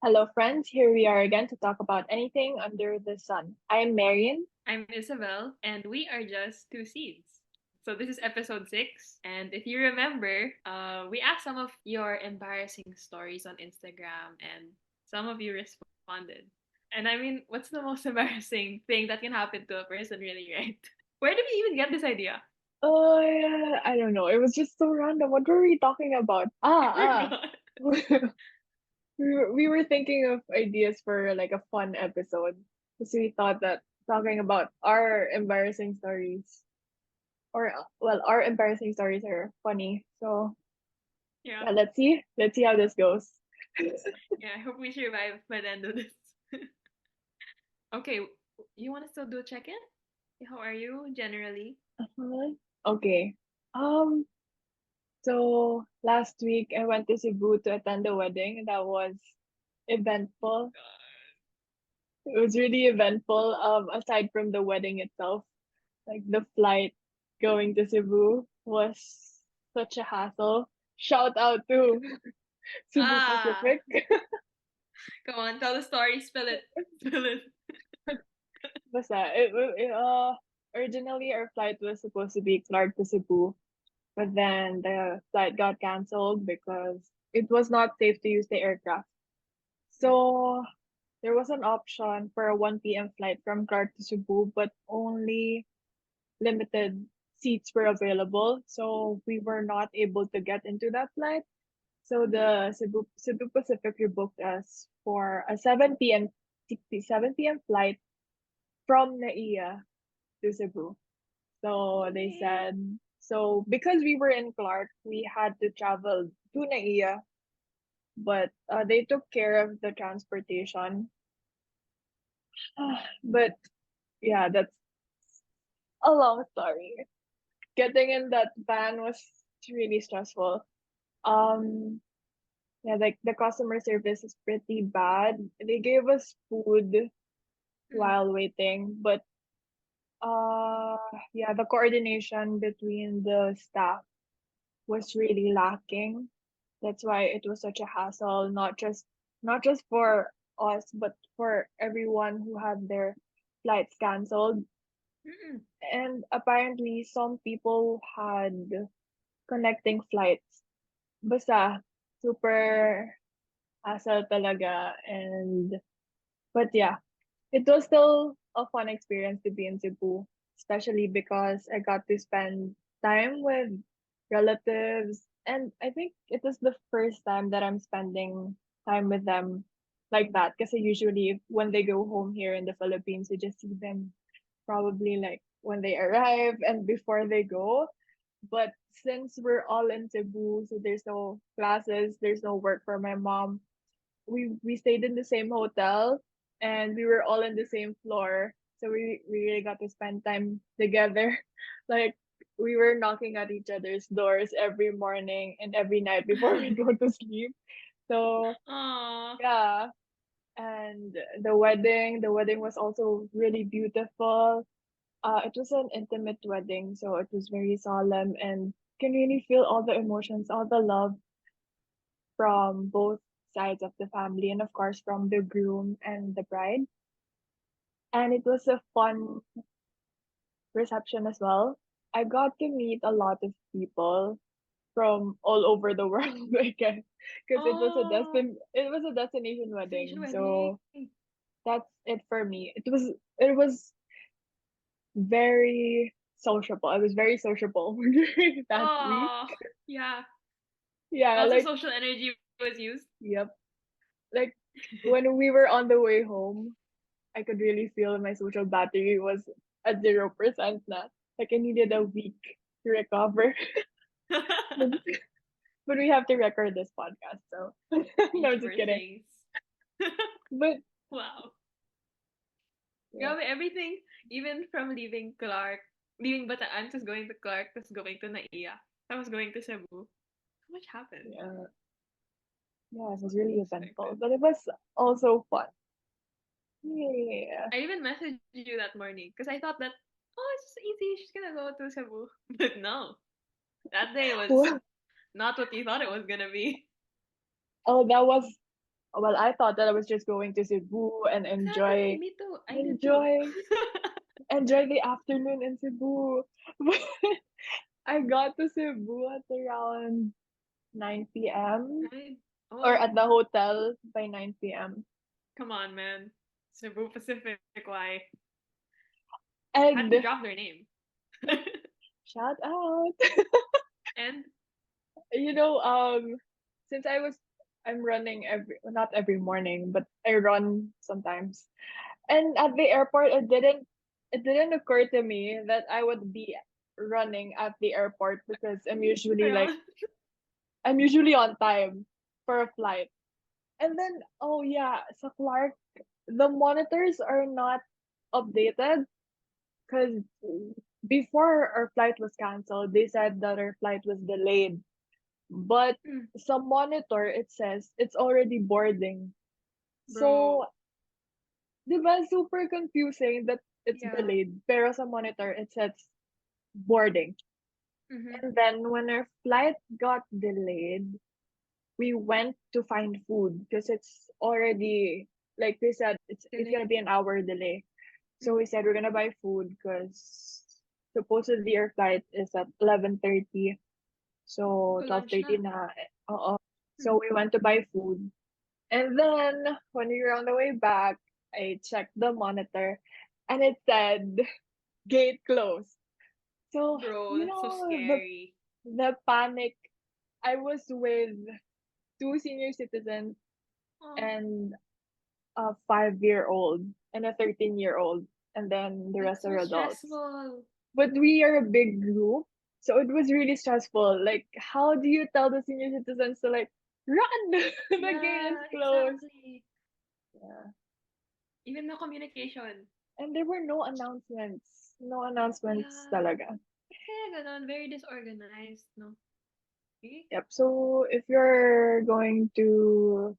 Hello, friends. Here we are again to talk about anything under the sun. I am Marion. I'm Isabelle, and we are just two seeds. So this is episode 6, and if you remember, we asked some of your embarrassing stories on Instagram, and some of you responded. And I mean, what's the most embarrassing thing that can happen to a person, really, right? Where did we even get this idea? Oh, yeah, I don't know. It was just so random. What were we talking about? I Ah. forgot. We were thinking of ideas for like a fun episode. So we thought that talking about our embarrassing stories, or well, our embarrassing stories are funny. So Yeah, yeah, let's see how this goes. yeah. I hope we survive by the end of this. Okay, you want to still do a check-in? How are you generally? Uh-huh. Okay. Um, So last week I went to Cebu to attend a wedding that was eventful. It was really eventful. Aside from the wedding itself, like the flight going to Cebu was such a hassle. Shout out to Cebu Ah, Pacific. come on, tell the story. Spill it. Spill it. Basta, originally our flight was supposed to be Clark to Cebu, but then the flight got canceled because it was not safe to use the aircraft. So there was an option for a 1 p.m. flight from Clark to Cebu, but only limited seats were available. So we were not able to get into that flight. So Mhm. the Cebu Pacific rebooked us for a 7 p.m. flight from Naiya to Cebu. So they Okay. said, so because we were in Clark, we had to travel to Naiya, but they took care of the transportation. But yeah, that's a long story. Getting in that van was really stressful. Um, yeah, like the customer service is pretty bad. They gave us food Mm. while waiting, but uh, yeah, the coordination between the staff was really lacking. That's why it was such a hassle, not just for us, but for everyone who had their flights canceled. Mm-mm. And apparently some people had connecting flights. Basta, super hassle talaga. But yeah, it was still a fun experience to be in Cebu, especially because I got to spend time with relatives. And I think it was the first time that I'm spending time with them like that. Because usually when they go home here in the Philippines, we just see them probably like when they arrive and before they go. But since we're all in Cebu, so there's no classes, there's no work for my mom. We stayed in the same hotel and we were all in the same floor. So we really got to spend time together. Like we were knocking at each other's doors every morning and every night before we go to sleep. So Aw. yeah. And the wedding was also really beautiful. It was an intimate wedding, so it was very solemn and can really feel all the emotions, all the love from both sides of the family, and of course from the groom and the bride. And it was a fun reception as well. I got to meet a lot of people from all over the world, I guess, because Oh, it was a destination destination wedding. wedding. So that's it for me. It was very sociable. I was very sociable during that week. Oh, yeah. Yeah, Lots of like social energy was used. yep. Like when we were on the way home, I could really feel my social battery was at 0% na. Like I needed a week to recover. But, but we have to record this podcast, so no, You just poor kidding. things. But Wow. yeah, Grabe, everything, even from leaving Bataan, just going to Clark, just going to Naiya. I was going to Cebu. So much happened. yeah, yeah, it was So really eventful, unexpected. but it was also fun. Yeah. I even messaged you that morning because I thought that, oh, it's just easy. She's gonna go to Cebu. But no, that day was Well, not what you thought it was gonna be. oh, that was Well, I thought that I was just going to Cebu and Exactly, me too. I did too. enjoy, enjoy the afternoon in Cebu. But I got to Cebu at around 9 p.m. Right? or Oh, at the hotel by 9 p.m. come on, man. Cebu Pacific, why? Had to And drop their name. shout out. And You know, since I'm running not every morning, but I run sometimes. And at the airport, it didn't occur to me that I would be running at the airport because around. I'm usually on time for a flight. And then, oh yeah, so Clark, the monitors are not updated because before our flight was canceled, they said that our flight was delayed. But Mm, some monitor, it says it's already boarding. bro, So, di ba, super confusing that it's yeah. delayed. Pero sa monitor, it says boarding. Mm-hmm. And then when our flight got delayed, we went to find food because it's already, like they said, it's gonna Delayed. be an hour delay. So Mm, we said we're gonna buy food because supposedly our flight is at 11:30. So to lunch 12:30 na. na. Oo. Mm. So we went to buy food. And then when we were on the way back, I checked the monitor and it said gate closed. So, Bro, you that's so know, scary. the panic. I was with two senior citizens Oh, and a 5-year-old and a 13-year-old, and then the that's rest are so adults. stressful. But we are a big group, so it was really stressful. Like, how do you tell the senior citizens to like run? The gate is Yeah, closed. exactly. Yeah. Even no communication. And there were no announcements. No announcements Yeah. talaga. Ba't kaya ganon? Very disorganized, no? Okay? Yep. So if you're going to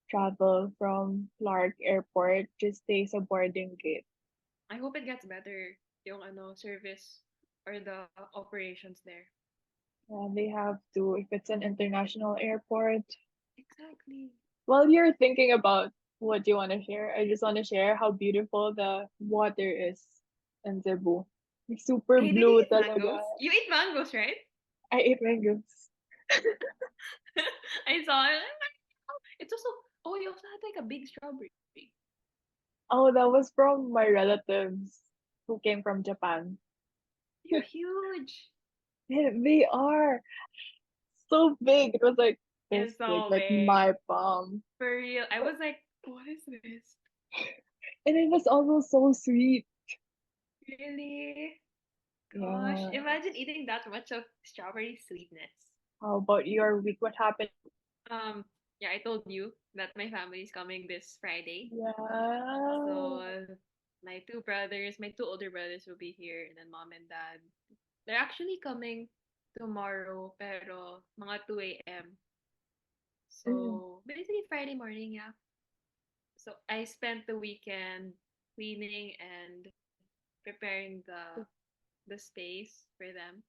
travel from Clark Airport, just stay sa boarding gate. I hope it gets better yung ano, service or the operations there. They have to, if it's an international airport. Exactly. While you're thinking about what you want to share, I just want to share how beautiful the water is in Cebu. Like, super Hey, did you blue eat talaga. mangoes? You ate mangoes, right? I ate mangoes. I saw it. It's also, oh, you also had like a big strawberry. Oh, that was from my relatives who came from Japan. They're huge. They are so big. It was like this It's big, so like big. my palm. For real. I But was like, what is this? and it was also so sweet. Really? Gosh, Yeah. imagine eating that much of strawberry sweetness. How about your week? What happened? Um, yeah, I told you that my family is coming this Friday. Yeah. So my two brothers, my two older brothers will be here, and then mom and dad. They're actually coming tomorrow, pero mga 2 a.m. Mm. So basically Friday morning, yeah. So I spent the weekend cleaning and preparing the space for them.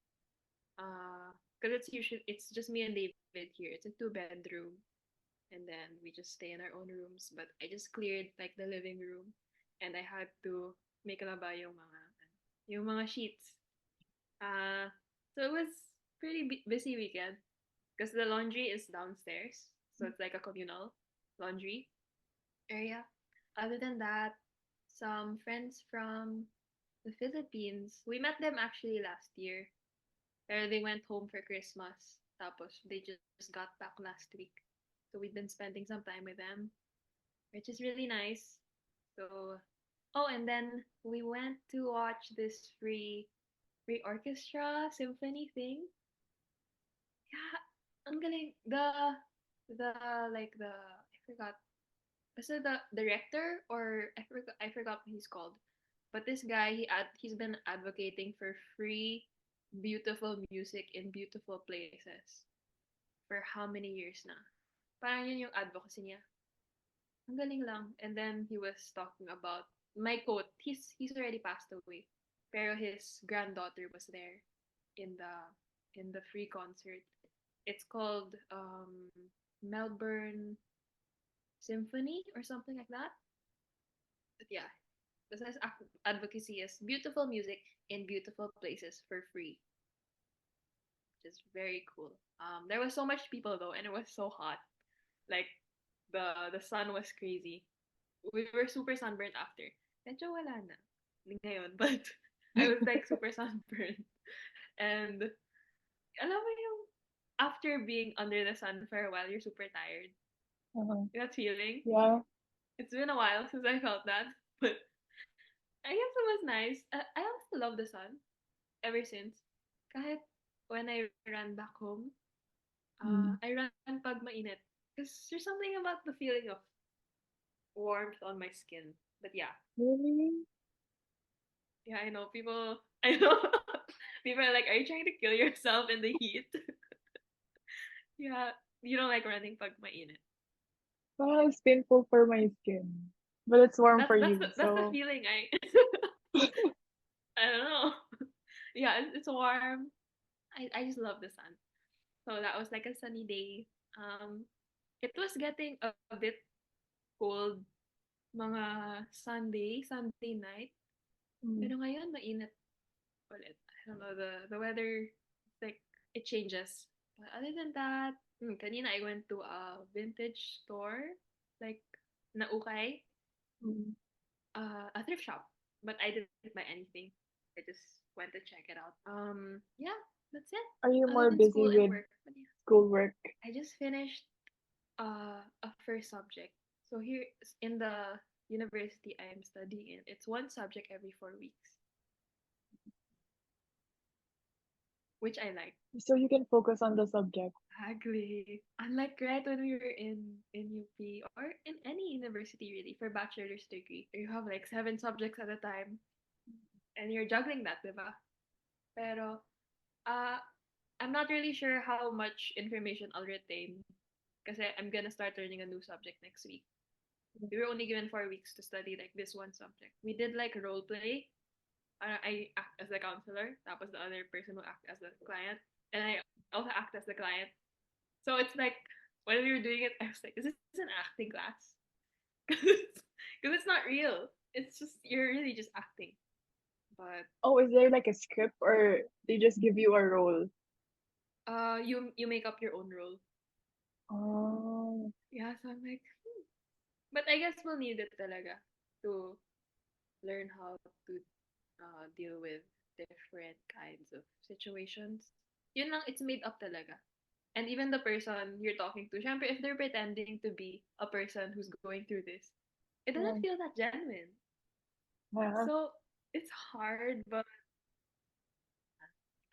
Because it's just me and David here. It's a 2 bedroom, and then we just stay in our own rooms. But I just cleared like the living room, and I had to make laba yung mga sheets. So it was pretty busy weekend because the laundry is downstairs, so it's like a communal laundry area. Other than that, some friends from the Philippines, we met them actually last year. Pero they went home for Christmas. Tapos they just got back last week. So we've been spending some time with them, which is really nice. So, oh, and then we went to watch this free orchestra symphony thing. Yeah, ang galing. The like the I forgot. Was it the director or I forgot what he's called. But this guy he's been advocating for free beautiful music in beautiful places for how many years na. Parang yun yung advocacy niya. Ang galing lang. And then he was talking about my quote. He's already passed away. Pero his granddaughter was there in the free concert. It's called Melbourne. symphony or something like that. But yeah, business advocacy is beautiful music in beautiful places for free, which is very cool. There was so much people though, and it was so hot. Like the sun was crazy. We were super sunburned after. Medyo wala na ngayon, but I was like super sunburned. And alam mo yung after being under the sun for a while, you're super tired. Uh-huh. That feeling. Yeah. It's been a while since I felt that, but I guess it was nice. I also love the sun ever since. Kahit when I ran back home, Mm. I ran pag mainit. Because there's something about the feeling of warmth on my skin. But yeah, Really? yeah, I know people. I know people are like, "Are you trying to kill yourself in the heat?" Yeah, you don't like running pag mainit. Well, it's painful for my skin, but it's warm That's for that's you, the that's the so feeling I don't know. Yeah, it's warm. I just love the sun. So that was like a sunny day. It was getting a bit cold mga Sunday night. mm, Pero ngayon mainit ulit. I don't know, the weather, like, it changes. But other than that, kanina I went to a vintage store, like, naukay, mm. a thrift shop. But I didn't buy anything. I just went to check it out. Yeah, that's it. Are you Other more than school busy and with work. But yeah, schoolwork? I just finished a first subject. So here in the university I am studying in, it's one subject every 4 weeks, which I like. So you can focus on the subject. Exactly. Unlike right when we were in UP or in any university really for bachelor's degree, you have like 7 subjects at a time and you're juggling that, diba? Pero uh I'm not really sure how much information I'll retain because I'm gonna start learning a new subject next week. We were only given 4 weeks to study like this one subject. We did like role play. I act as the counselor. That was the other person who act as the client, and I also act as the client. So it's like when we were doing it, I was like, "Is this an acting class?" Because it's not real. It's just you're really just acting. But Oh, is there like a script or they just give you a role? you make up your own role. Oh, Yeah, so I'm like, but I guess we'll need it talaga to learn how to deal with different kinds of situations. Yun lang, it's made up talaga. And even the person you're talking to, syempre, if they're pretending to be a person who's going through this, it doesn't yeah. feel that genuine. Yeah. So it's hard, but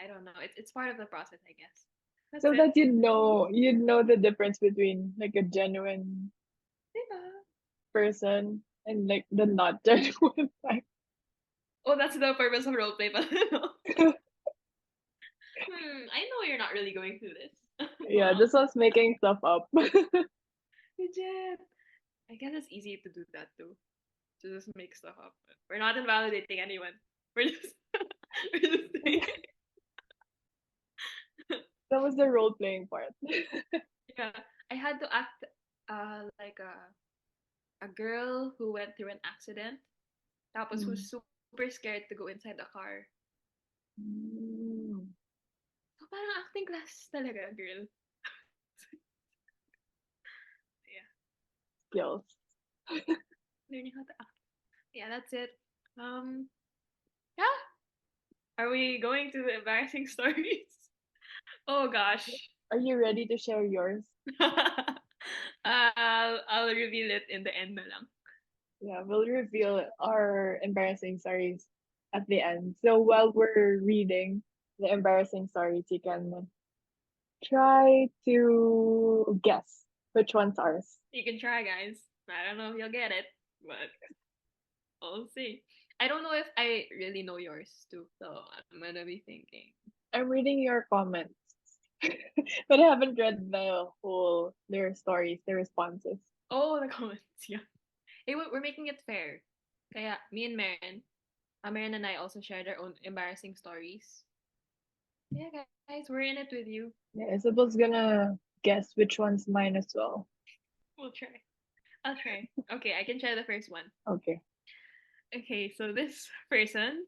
I don't know. It's part of the process, I guess. That's So it. that you'd know the difference between like a genuine Diba? person and like the not genuine type. Oh, that's the purpose of roleplay, but I know you're not really going through this. Yeah, Wow, this was making stuff up. legit. I guess it's easy to do that too. To just make stuff up. We're not invalidating anyone. We're just we're just saying. That was the role playing part. Yeah, I had to act like a girl who went through an accident. Tapos Mm. who's super scared to go inside the car. Mm. So parang acting class talaga, girl. Yeah, Skills. learning how to act. Yeah, that's it. Um, yeah. Are we going to the embarrassing stories? Oh gosh. Are you ready to share yours? I'll reveal it in the end na lang. Yeah, we'll reveal our embarrassing stories at the end. So while we're reading the embarrassing stories, you can try to guess which one's ours. You can try, guys. I don't know if you'll get it, but we'll see. I don't know if I really know yours too, so I'm gonna be thinking. I'm reading your comments, but I haven't read the whole their stories, their responses. Oh, the comments, yeah. Hey, we're making it fair. Kaya me and Merynn and I also shared our own embarrassing stories. Yeah, guys, we're in it with you. Yeah, Isabel's gonna guess which one's mine as well. We'll try. I'll try. Okay, I can try the first one. Okay. Okay, so this person,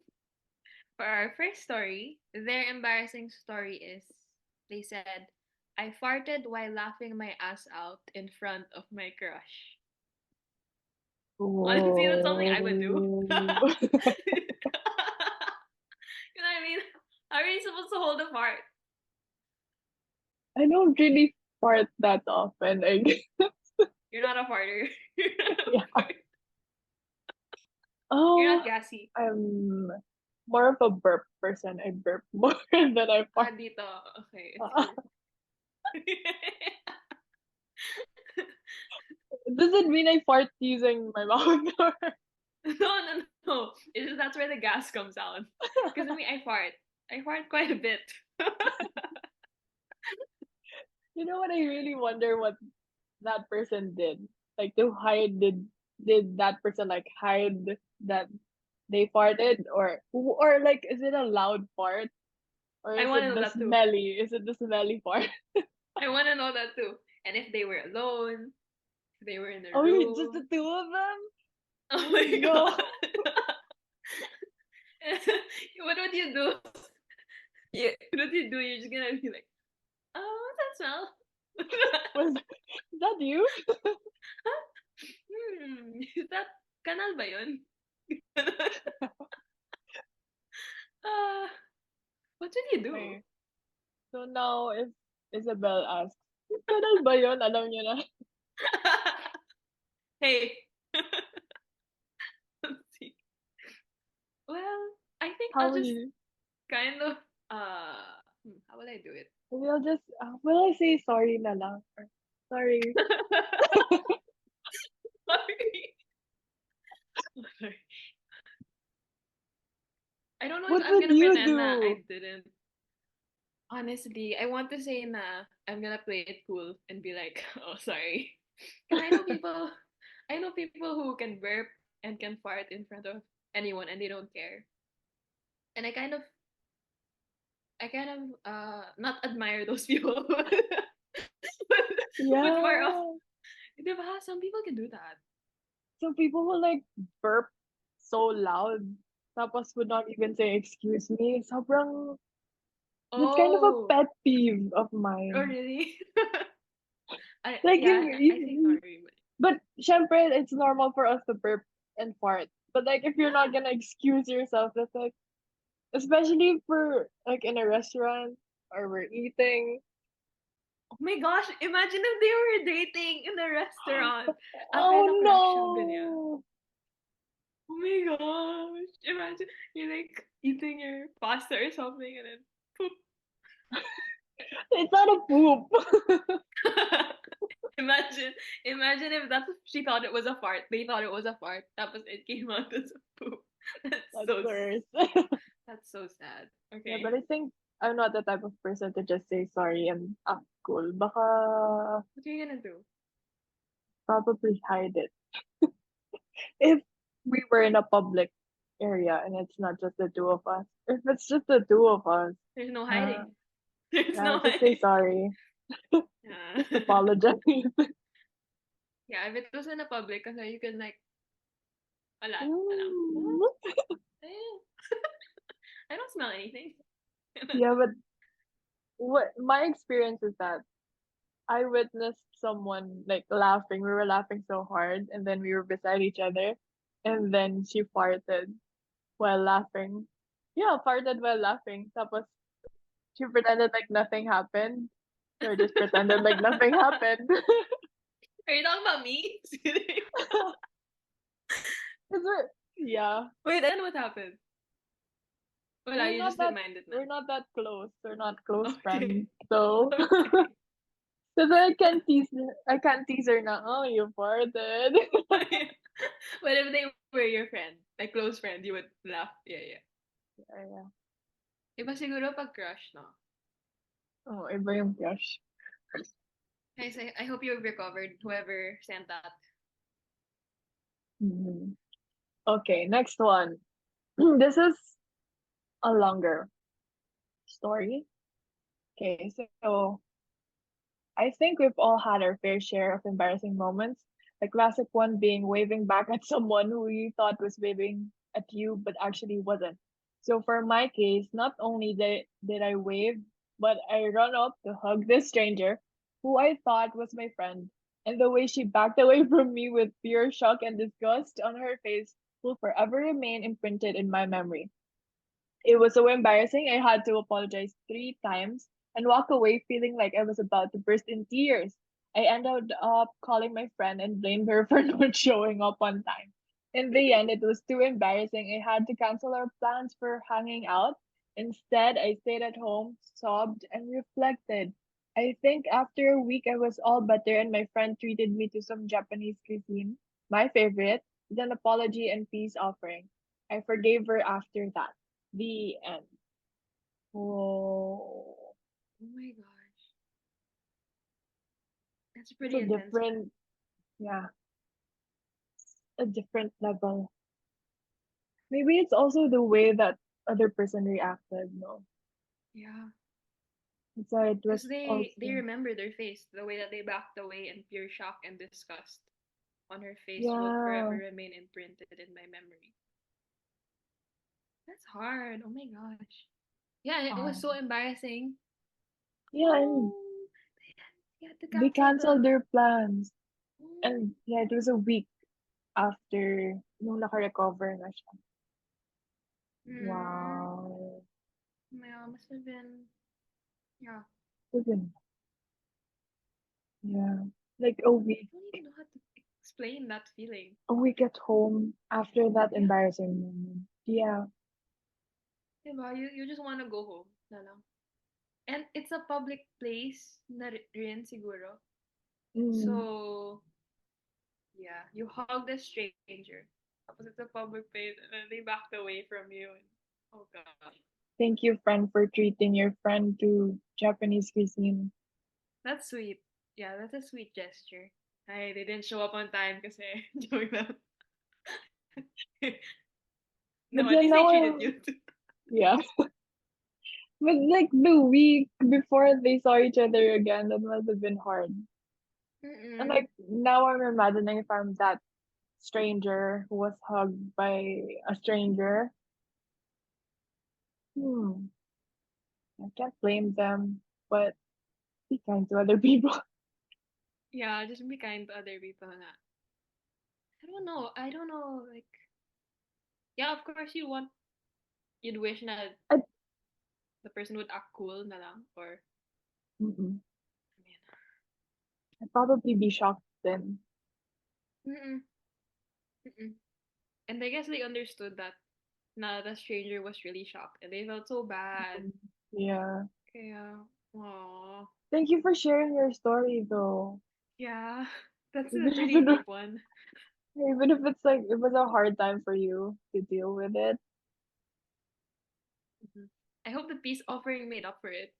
for our first story, their embarrassing story is they said, I farted while laughing my ass out in front of my crush. Honestly, that's something I would do. You know Whoa. what I mean? How are you supposed to hold a fart? I don't really fart that often. I guess. You're not a farter. You're not a Yeah. fart. You're Oh, not gassy. I'm more of a burp person. I burp more than I fart. Ah, dito. Okay, it's Uh, true. Does it mean I fart using my mouth? Or... No, no, no. It's just that's where the gas comes out. Because me, I fart. I fart quite a bit. You know what? I really wonder what that person did. Like to hide, did that person like hide that they farted, or like is it a loud fart, or I is want it to know the that too. smelly? Is it the smelly fart? I want to know that too. And if they were alone, if they were in a Oh, it's just the room. two of them. Oh Oh my no! god. What would you do? Yeah, what would you do? You're just gonna be like, oh, what's that smell? Was that you? Is that kanal ba yun? Ah, what would you do? Okay. So now if Isabel asks, kanal ba yun? Alam niyo na. Hey. Let's see. Well, I think How I'll will just you? kind of how will I do it? Maybe I'll just, will I say sorry na lang? Or, sorry. Sorry. Sorry. I don't know if What I'm would gonna you pretend na do? I didn't. Honestly, I want to say na I'm gonna play it cool and be like, oh, sorry. Because I know people who can burp and can fart in front of anyone and they don't care. And I kind of not admire those people, but more of, Yeah. diba? Some people can do that. So people will like burp so loud, tapos would not even say excuse me. Sobrang, that's kind of a Oh, pet peeve of oh mine. really? Like I say sorry, but but syempre, it's normal for us to burp and fart. But like if you're not yeah. gonna excuse yourself, that's like, especially for like in a restaurant or we're eating. Oh my gosh, imagine if they were dating in a restaurant. Oh Apela crush yung ganyan. no! Oh my gosh. Imagine you're like eating your pasta or something and then poop. It's not a poop. imagine imagine if that's she thought it was a fart. They thought it was a fart. Tapos it came out as a poop. That's That's so worse. that's so sad. Yeah, but Okay. I think I'm not the type of person to just say sorry and act cool. Baka What are you gonna do? probably hide it. If we were in a public area and it's not just the two of us. If it's just the two of us, There's no uh, hiding. There's yeah, no just say hiding. sorry. Yeah. Just apologize. yeah, if it was in a public kasi you can like wala, wala. Mm. Eh, I don't smell anything. Yeah, but what my experience is that I witnessed someone like laughing. We were laughing so hard, and then we were beside each other, and then she farted while laughing. Yeah, farted while laughing. Tapos she pretended like nothing happened. Or just pretended like nothing happened. Are you talking about me? Yeah, Wait, then what happened? Wala, we're you not just that didn't mind it na. we're not that close. We're not close Okay. friends. So Okay. because I can't tease her na, oh, you farted. But if they were your friend, like close friend, you would laugh. Yeah, yeah. Yeah. Iba siguro pag crush, no? Oh, iba yung crush. I hope you've recovered, whoever sent that. Mhm. Okay, next one. This is a longer story. Okay, so I think we've all had our fair share of embarrassing moments, The classic one being waving back at someone who you thought was waving at you but actually wasn't. So for my case, not only did I wave, but I run up to hug this stranger who I thought was my friend. And the way she backed away from me with pure shock and disgust on her face will forever remain imprinted in my memory. It was so embarrassing. I had to apologize 3 times and walk away feeling like I was about to burst in tears. I ended up calling my friend and blamed her for not showing up on time. In the end, it was too embarrassing. I had to cancel our plans for hanging out. Instead, I stayed at home, sobbed, and reflected. I think after a week, I was all better, and my friend treated me to some Japanese cuisine, my favorite, with an apology and peace offering. I forgave her after that. The end. Oh, Oh my gosh. That's a it's pretty a intense one. different, yeah, a different level. Maybe it's also the way that other person reacted. No, Yeah. it's why it Because was they also, remember their face, the way that they backed away in pure shock and disgust on her face will forever yeah, remain imprinted in my memory. That's hard. Oh my gosh. Yeah, and it was so um, embarrassing. yeah, and Oh, they had to they cancel canceled the. their plans. Oh. And yeah, it was a week after nung naka-recover na siya. Mm. Wow. Yeah, must have been. Yeah. Even, yeah, like a I week, don't even know how to explain that feeling. a week at home after that Yeah. embarrassing moment. Yeah. Diba? You just want to go home. Na lang. And it's a public place na rin siguro. Mm. So, yeah, you hug the stranger. Tapos it's a public place and then they backed away from you. And, oh, God. Thank you, friend, for treating your friend to Japanese cuisine. That's sweet. Yeah, that's a sweet gesture. Ay, they didn't show up on time kasi joke lang. No, But at yeah, least they now treated I'm, you too. yeah. But like the week before they saw each other again, that must have been hard. And Mm-mm. like now I'm imagining if I'm that stranger who was hugged by a stranger. Hmm, I can't blame them, but be kind to other people. Yeah, just be kind to other people na. I don't know. I don't know. Like, yeah, of course you'd wish na I, the person would act cool na lang. Or, mm-mm. I mean, I'd probably be shocked then. mm-mm, mm-mm. And I guess they understood that na the stranger was really shocked and they felt so bad. Mm. Yeah. Kaya, aww. Thank you for sharing your story though. Yeah, that's a Even if pretty it deep one. Even if it's like it was a hard time for you to deal with it. Mhm. I hope the peace offering made up for it.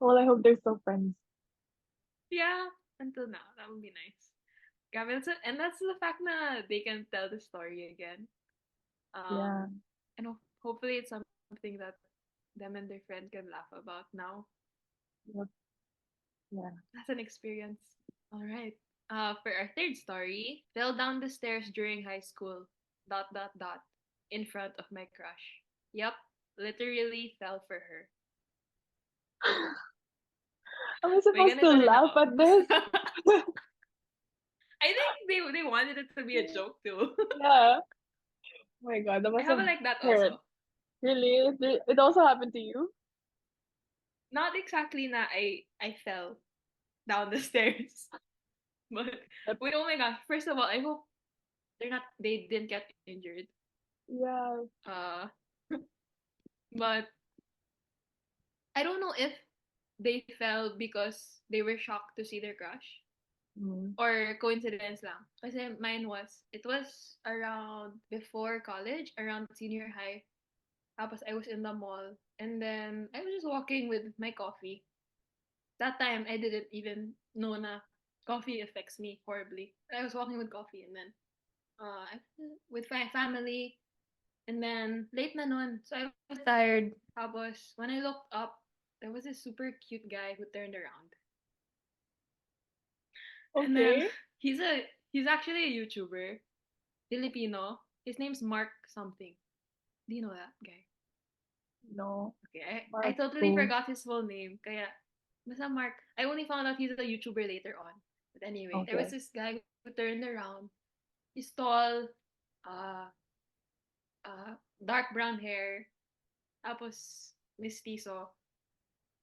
Well, I hope they're still friends. Yeah, until now. That would be nice. Grabe, and that's the fact na they can tell the story again. Yeah. And hopefully it's something that them and their friend can laugh about now. Yep. Yeah. That's an experience. All right. For our third story, fell down the stairs during high school. Dot dot dot. In front of my crush. Yep, literally fell for her. Am I May supposed to ganito rin laugh ako. at this? I think they wanted it to be a joke too. Yeah. Oh my god, that I must have have a like that hurt. also. Really? It also happened to you? Not exactly na I fell down the stairs, but That- wait, oh my gosh! First of all, I hope they didn't get injured. Yeah. Uh, but I don't know if they fell because they were shocked to see their crush Mm. or coincidence lang. Kasi it was around before college, around senior high. Tapos I was in the mall and then I was just walking with my coffee. That time I didn't even know na coffee affects me horribly. I was walking with coffee and then with my family and then late na nun. So I was tired. Tapos when I looked up, there was this super cute guy who turned around. And then Okay. he's a he's actually a YouTuber, Filipino. His name's Mark something. Do you know that guy? No. Okay, I Mark totally who? forgot his full name. Kaya, basta Mark. I only found out he's a YouTuber later on. But anyway, there was Okay. this guy who turned around. He's tall, uh, dark brown hair, tapos mestizo.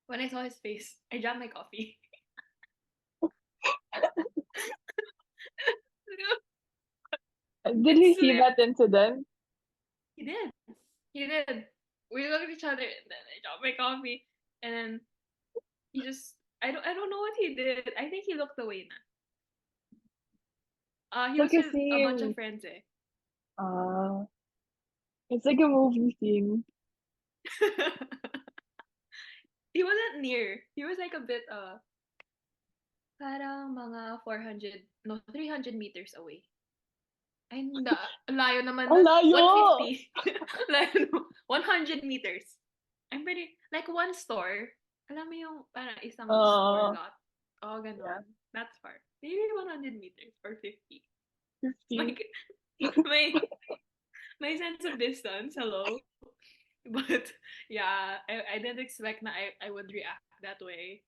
When I saw his face, I dropped my coffee. Did It he see that slipped. incident? He did. He did. We looked at each other, and then I dropped my coffee, and then he just. I don't know what he did. I think he looked away na. It's He like was a with a bunch of scene. friends eh. It's like a movie scene. He wasn't near. He was like a bit parang mga 400, no, 300 meters away. Ay, layo naman Ang nun. layo! 150. Layo, 100 meters. I'm pretty, like one store. Alam mo yung parang isang store Uh, lot. Oh, yeah, ganon. That's far. Maybe 100 meters or 50. My, 50. my, my sense of distance, hello. But yeah, I didn't expect na I would react that way.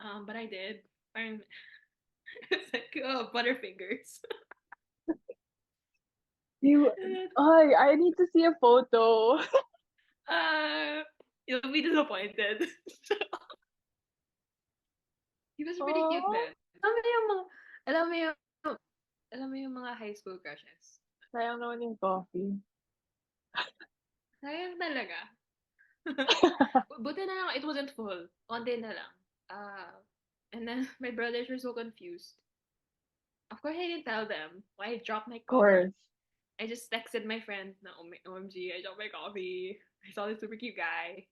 But I did. Parang, it's like, oh, butterfingers. You, I need to see a photo. uh, you'll be disappointed. He was pretty cute Oh, then. Alam mo yung mga, alam mo yung, alam mo yung mga high school crushes. sayang naman yung coffee. Sayang talaga. Buti na lang, it wasn't full. Konti na lang. And then my brothers were so confused. Of course, I didn't tell them why I dropped my Of coffee. course. I just texted my friend na OMG, I dropped my coffee. I saw this super cute guy.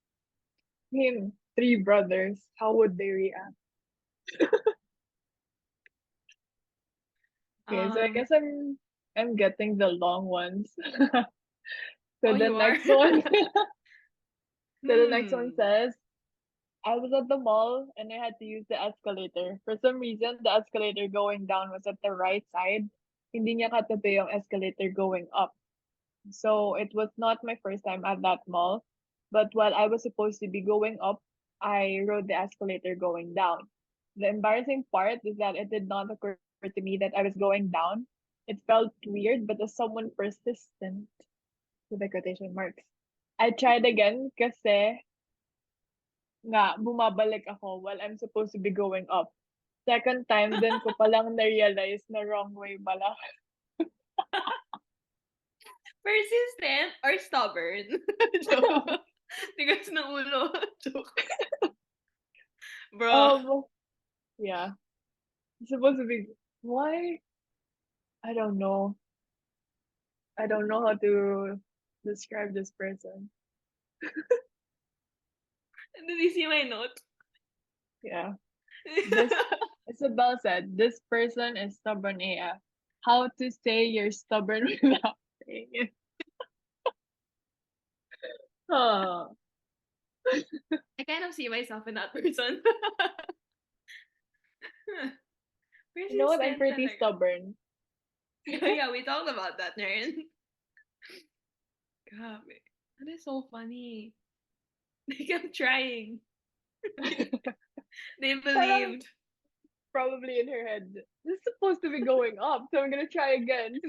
Him, three brothers. How would they react? Okay, so I Um, guess I'm getting the long ones. So oh, the you are? next one, so the next one Hmm. says, I was at the mall and I had to use the escalator. For some reason, the escalator going down was at the right side. Hindi niya katabi yung escalator going up. So it was not my first time at that mall. But while I was supposed to be going up, I rode the escalator going down. The embarrassing part is that it did not occur to me that I was going down. It felt weird, but as someone persistent, with the quotation marks, I tried again kasi nga bumabalik ako while I'm supposed to be going up. Second time, then ko palang na-realize na wrong way pala. Persistent or stubborn? Joke. Tigas ng ulo. Joke. Bro. um, yeah. It's supposed to be, why? I don't know. I don't know how to describe this person. Did you see my note? Yeah. This, Isabel said, this person is stubborn AF. How to say you're stubborn without saying it. Oh, I kind of see myself in that person. you know what? I'm Persistent pretty talaga. stubborn. Yeah, we talked about that, Naren. Grabe. That is so funny. They kept trying. They Parang believed. probably in her head, this is supposed to be going up, so I'm gonna try again.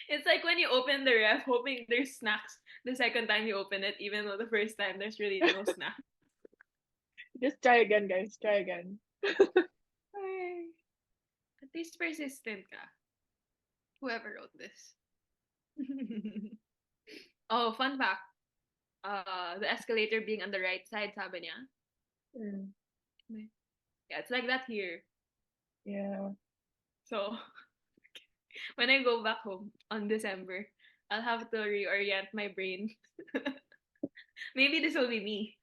It's like when you open the ref, hoping there's snacks the second time you open it, even though the first time there's really no snack. Just try again, guys. Try again. Ay, at least persistent ka. Whoever wrote this. Oh, fun fact. The escalator being on the right side, sabi niya. Mm, Yeah, it's like that here. yeah. So, when I go back home on December, I'll have to reorient my brain. Maybe this will be me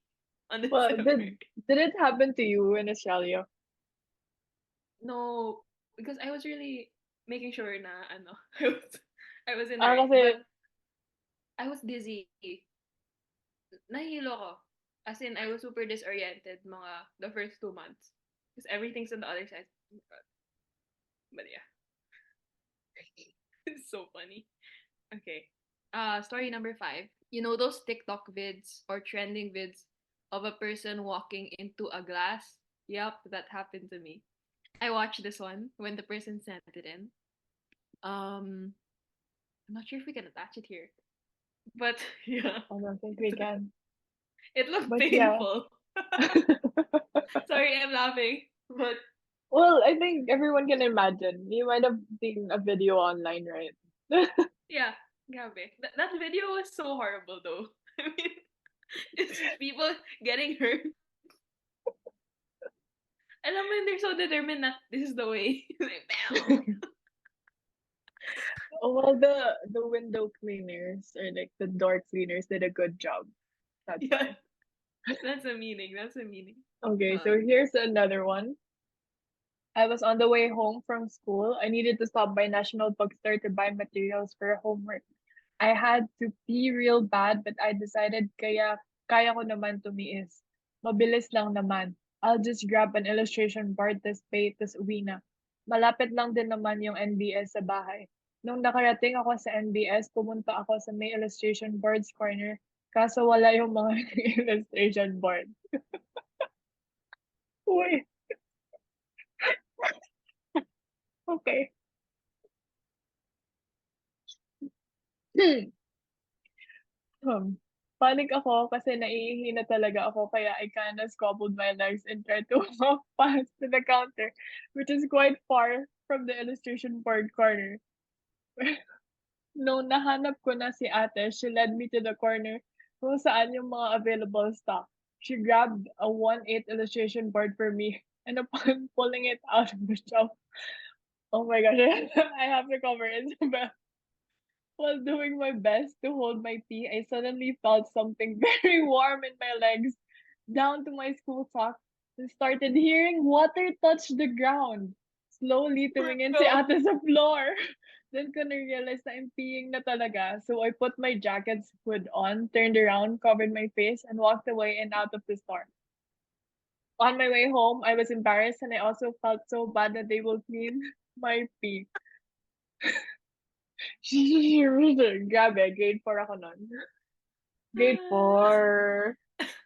on Well, December. did it happen to you in Australia? No, because I was really making sure na ano, I was in the Ah, right, kasi, but I was dizzy. Nahilo ko. As in, I was super disoriented mga the first 2 months. Because everything's on the other side. But yeah, it's so funny. Okay. Story number 5. You know those TikTok vids or trending vids of a person walking into a glass? Yep, that happened to me. I watched this one when the person sent it in. Um, I'm not sure if we can attach it here, but yeah, I don't think we can. it looked But yeah. painful. Sorry, I'm laughing, but Well, I think everyone can imagine. You might have seen a video online, right? yeah, grabe. That video was so horrible though. I mean, it's just people getting hurt. Alam mo, they're so determined that this is the way. Like, bam! Oh, well, the window cleaners or like the door cleaners did a good job. That's Yeah, why. that's a meaning. That's a meaning. Okay, Uh, so here's another one. I was on the way home from school. I needed to stop by National Bookstore to buy materials for homework. I had to pee real bad, but I decided kaya ko naman tumiis. Mabilis lang naman. I'll just grab an illustration board, tas pay, tas uwi na. Malapit lang din naman yung NBS sa bahay. Nung nakarating ako sa NBS, pumunta ako sa may illustration boards corner. Kaso wala yung mga illustration board. Uy, okay. Um, Panic ako kasi naiihi na talaga ako kaya I kinda scobbled my legs and tried to walk past to the counter, which is quite far from the illustration board corner. Nung nahanap ko na si ate, she led me to the corner kung saan yung mga available stock. She grabbed a 1/8 illustration board for me, and upon pulling it out of the shelf, oh my gosh, I have to cover it. While doing my best to hold my pee, I suddenly felt something very warm in my legs, down to my school socks, and started hearing water touch the ground. Slowly tumingin si bro. ate sa floor. Then ko na-realize na I'm peeing na talaga. So I put my jacket's hood on, turned around, covered my face, and walked away and out of the store. On my way home, I was embarrassed and I also felt so bad that they will clean my pee. Grabe, grade 4 ako nun. Grade 4.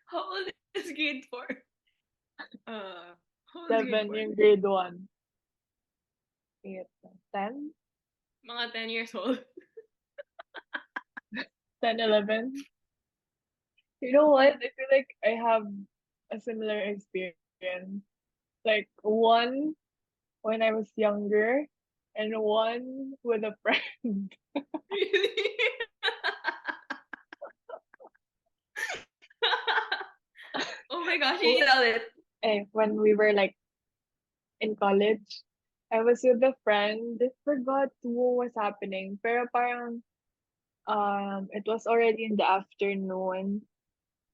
How old is grade 4? How old is grade 7 4? yung grade 1. 8, 10? Mga 10 years old. 10, 11? You know what? I feel like I have a similar experience. Like one when I was younger and one with a friend. Really? Oh my gosh, you tell it. When we were like in college, I was with a friend. Forgot what was happening. Pero parang it was already in the afternoon.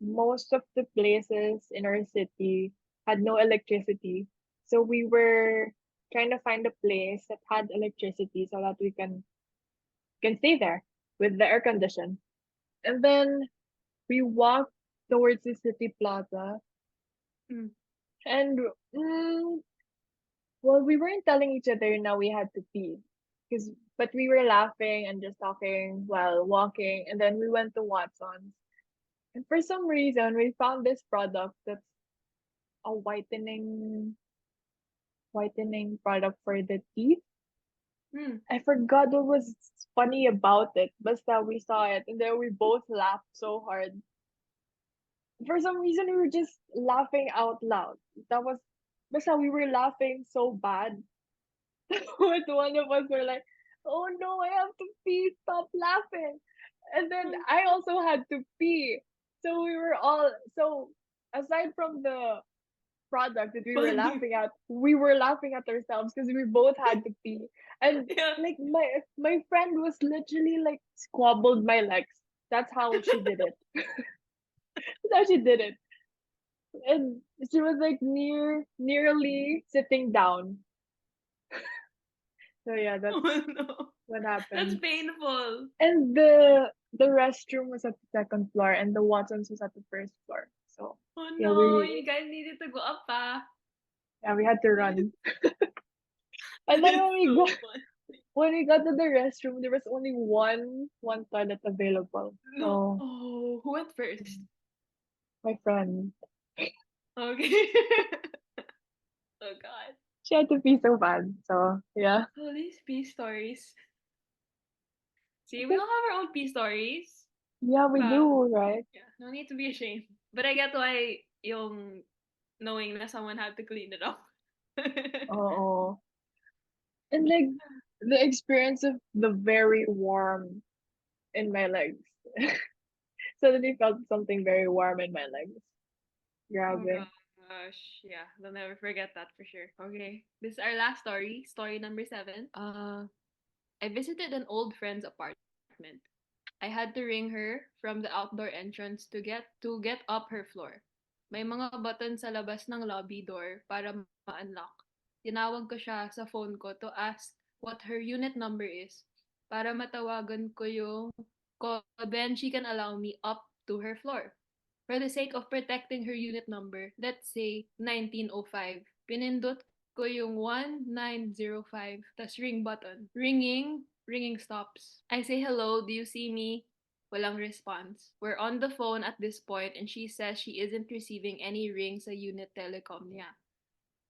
Most of the places in our city had no electricity. So we were trying to find a place that had electricity so that we can stay there with the air condition. And then we walked towards the city plaza Mm. and well, we weren't telling each other now we had to pee. Because but we were laughing and just talking while walking, and then we went to Watson's. And for some reason, we found this product that's a whitening product for the teeth. Mm. I forgot what was funny about it, but still we saw it, and then we both laughed so hard. For some reason, we were just laughing out loud. That was, basta we were laughing so bad. With one of us were like, "Oh no, I have to pee! Stop laughing!" And then I also had to pee. So we were all so aside from the product that we were Funny. laughing at, we were laughing at ourselves because we both had to pee. And Yeah. like my friend was literally like squabbled my legs. That's how she did it. That's how she did it. And she was like nearly sitting down. So yeah, that's Oh no. what That's happened. painful. And the restroom was at the second floor and the Watsons was at the first floor. So Oh yeah, no, you guys needed to go up, ah. we had to run. And then It's so fun. when we got to the restroom, there was only one toilet available. No, So who went first? my friend, Okay. Oh God. she had to pee so bad. So yeah, Oh, these pee stories. I See, we think all have our own pee stories. yeah we But do, right? yeah, no need to be ashamed. But I get why yung knowing that someone had to clean it up. Oh, and like the experience of the very warm in my legs. Suddenly felt something very warm in my legs. Oh Grabe. gosh, yeah, I'll never forget that for sure. Okay, this is our last story, story number 7. I visited an old friend's apartment. I had to ring her from the outdoor entrance to get up her floor. May mga button sa labas ng lobby door para ma-unlock. Tinawag ko siya sa phone ko to ask what her unit number is para matawagan ko then she can allow me up to her floor. For the sake of protecting her unit number, let's say 1905. Pinindot ko yung 1905, tas ring button. Ringing stops. I say hello, do you see me? Walang response. We're on the phone at this point and she says she isn't receiving any rings sa unit telecom niya.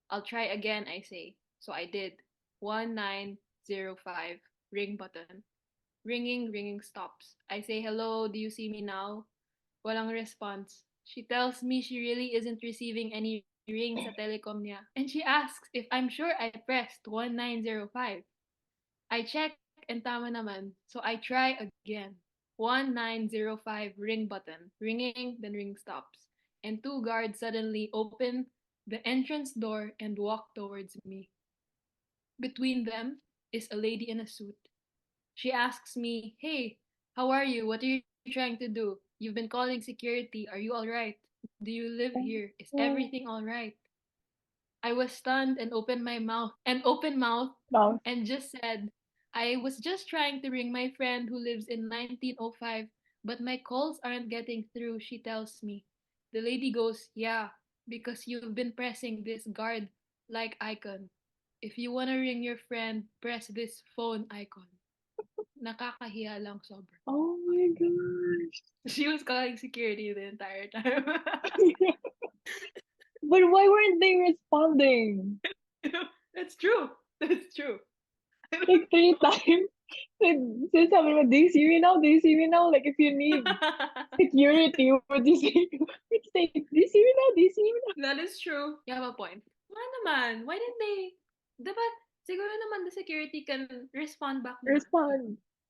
I'll try again, I say. So I did. 1905. Ring button. Ringing stops. I say hello, do you see me now? Walang response. She tells me she really isn't receiving any rings sa telecom niya. And she asks if I'm sure I pressed 1905. I check and tama naman. So I try again. 1905 ring button. Ringing, then ring stops. And two guards suddenly open the entrance door and walk towards me. Between them is a lady in a suit. She asks me, "Hey, how are you? What are you trying to do? You've been calling security. Are you alright? Do you live here? Is everything Oh, alright?" I was stunned and open mouth mouth. and just said, "I was just trying to ring my friend who lives in 1905, but my calls aren't getting through," she tells me. The lady goes, "Yeah, because you've been pressing this guard like icon. If you wanna ring your friend, press this phone icon." Nakakahiya lang sobra. Oh my gosh. She was calling security the entire time. But why weren't they responding? That's true. That's true. Like three times. Since sabi mo, do you see me now? Do you see me now? Like if you need security, would you say, would you say, do you see me now? Do you see me now? That is true. You have a point. Why naman? Why didn't they? Diba, siguro naman the security can respond back naman. Respond.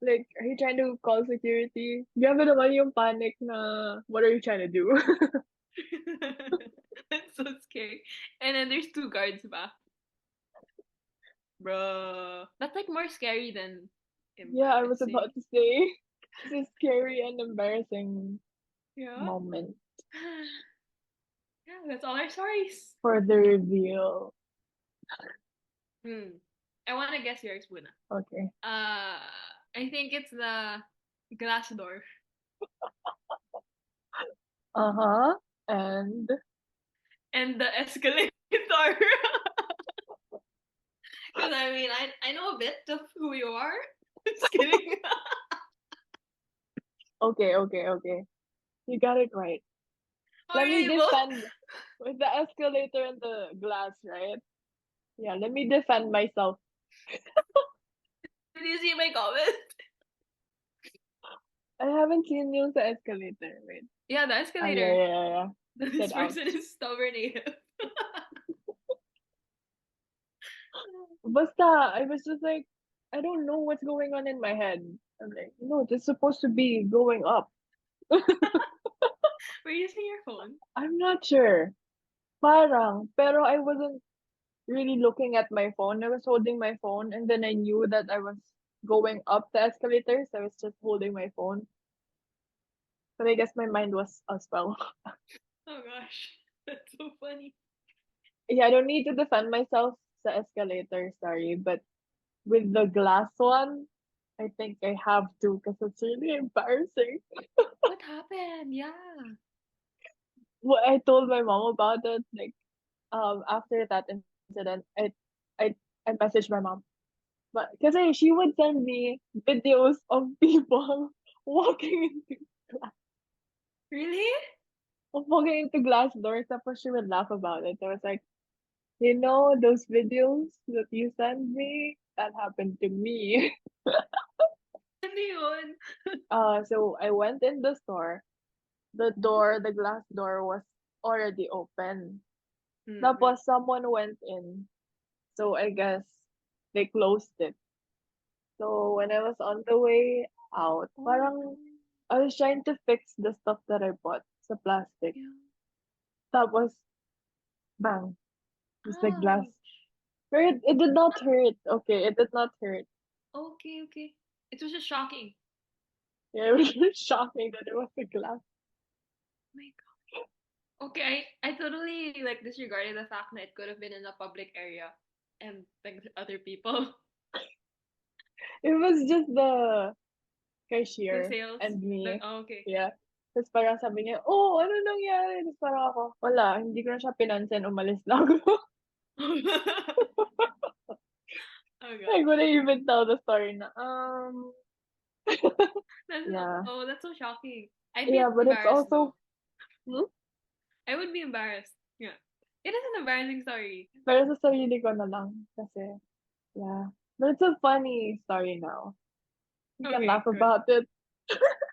Like, are you trying to call security? Grabe naman yung panic na, what are you trying to do? That's so scary. And then there's two guards ba? Bruh. That's like more scary than Yeah, I was embarrassing. about to say, it's a scary and embarrassing Yeah. moment Yeah, that's all our stories. for the reveal. Hmm. I want to guess yours, Buna. Okay. Uh, I think it's the glass door. Uh-huh. And And the escalator. Because I mean, I know a bit of who you are. Just kidding. okay. You got it right. Let me Okay, well, defend with the escalator and the glass, right? Yeah, let me defend myself. did you see my comment? I haven't seen you the escalator. Wait. Yeah, the Ah, escalator. yeah. This Get out. person is stubborn AF. Basta, I was just like, I don't know what's going on in my head. I'm like, no, it's supposed to be going up. Were you using your phone? I'm not sure. Parang, pero I wasn't really looking at my phone. I was holding my phone and then I knew that I was going up the escalator, so I was just holding my phone. But I guess my mind was as well. Oh gosh, that's so funny. Yeah, I don't need to defend myself sa escalator, sorry, but with the glass one, I think I have to because it's really embarrassing. What happened? Yeah. Well, I told my mom about it, like after that incident, I I messaged my mom. But kasi she would send me videos of people walking into Really? walking into glass doors, tapos she would laugh about it. I was like, you know, those videos that you send me, that happened to me. Ano yun? So I went in the store. The glass door was already open. Mm-mm. Tapos someone went in. So I guess they closed it. So when I was on the way out, Oh, parang I was trying to fix the stuff that I bought sa plastic. yeah. Tapos, bang, just the glass. Ouch. But it did not hurt. Okay, it did not hurt. Okay, okay. It was just shocking. Yeah, it was just shocking that it was the glass. My God. Okay, I totally like disregarded the fact that it could have been in a public area and like other people. It was just the The cashier sales. and The me. oh, okay. Yeah. Tapos parang sabi niya, oh, ano nangyari? Tapos parang ako, wala, hindi ko na siya pinansin, umalis na ako. Oh I gosh. couldn't even tell the story na, That's yeah. that's so shocking. I'd be Yeah, but it's embarrassed also, though. hmm? I would be embarrassed. Yeah. It is an embarrassing story. Pero sa sarili ko na lang. Kasi, yeah. But it's a funny story now. You can Okay, laugh good. about it.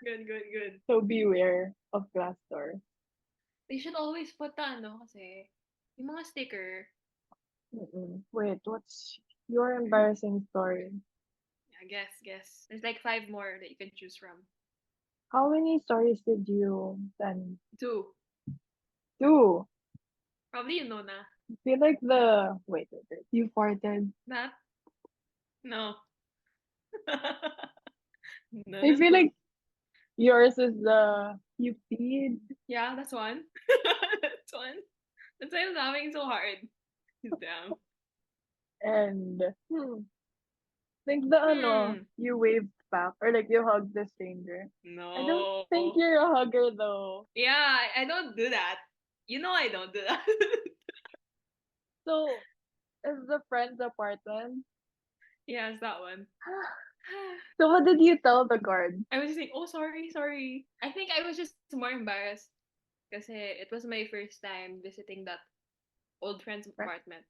Good, good, good. So beware of glass doors. They should always put the ano kasi yung mga sticker. Mm-mm. Wait, what's your embarrassing story? I guess. There's like 5 more that you can choose from. How many stories did you send? 2. Two. Probably you know na. I feel like wait. You farted. That? No. No, I no, feel no. like yours is the you peed Yeah, that's one. That's one. That's why I was laughing so hard. Damn. and think the Hmm. you waved back or like you hugged the stranger. I don't No. think you're a hugger though. Yeah, I don't do that. You know I don't do that. So is the friend's apartment? Yeah, it's that one. So what did you tell the guard? I was just like, oh, sorry, sorry. I think I was just more embarrassed because it was my first time visiting that old friend's Right. apartment.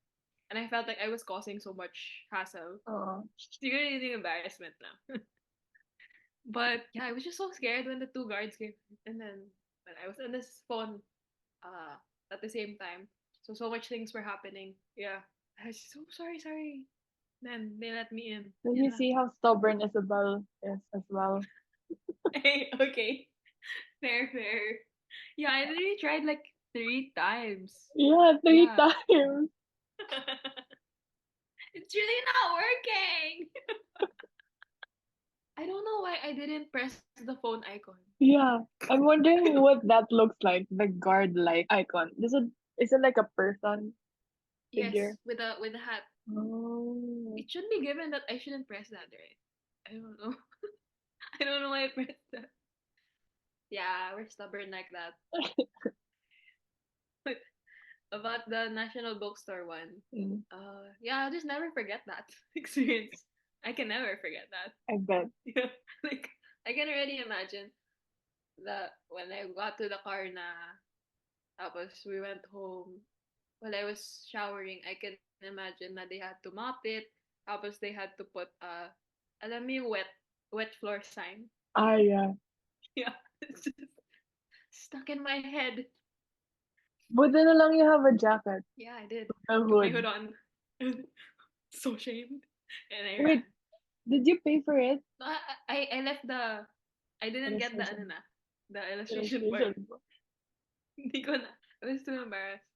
And I felt like I was causing so much hassle. Oh, Siguro yun yung embarrassment na. But yeah, I was just so scared when the two guards came. And then when I was on this phone uh, at the same time. So much things were happening. Yeah. I was just, oh, sorry. Then they let me in. did Yun you lang. see how stubborn Isabelle is as well? Hey, okay. Fair. Yeah, I literally tried like 3 times. Yeah, three Yeah. times. It's really not working. I don't know why I didn't press the phone icon. Yeah. I'm wondering what that looks like, the guard like icon. Is it like a person figure? Yes, with a hat. Oh. It should be given that I shouldn't press that, right? I don't know. I don't know why I pressed that. Yeah, we're stubborn like that. But about the National Bookstore one, Mm, yeah, I'll just never forget that experience. I can never forget that. I bet. Yeah, like I can already imagine that when I got to the car na, tapos we went home. While I was showering, I can imagine that they had to mop it. Tapos they had to put alam mo yung wet floor sign. Ah, yeah. Yeah, it's just stuck in my head. Buti na lang you have a jacket, Yeah, I did. a Put my hood hood. on. So shamed, and I Wait, ran. did you pay for it? No, I left the. I didn't get the ano Registration. na, the illustration part. Registration. Hindi ko na. I was too embarrassed.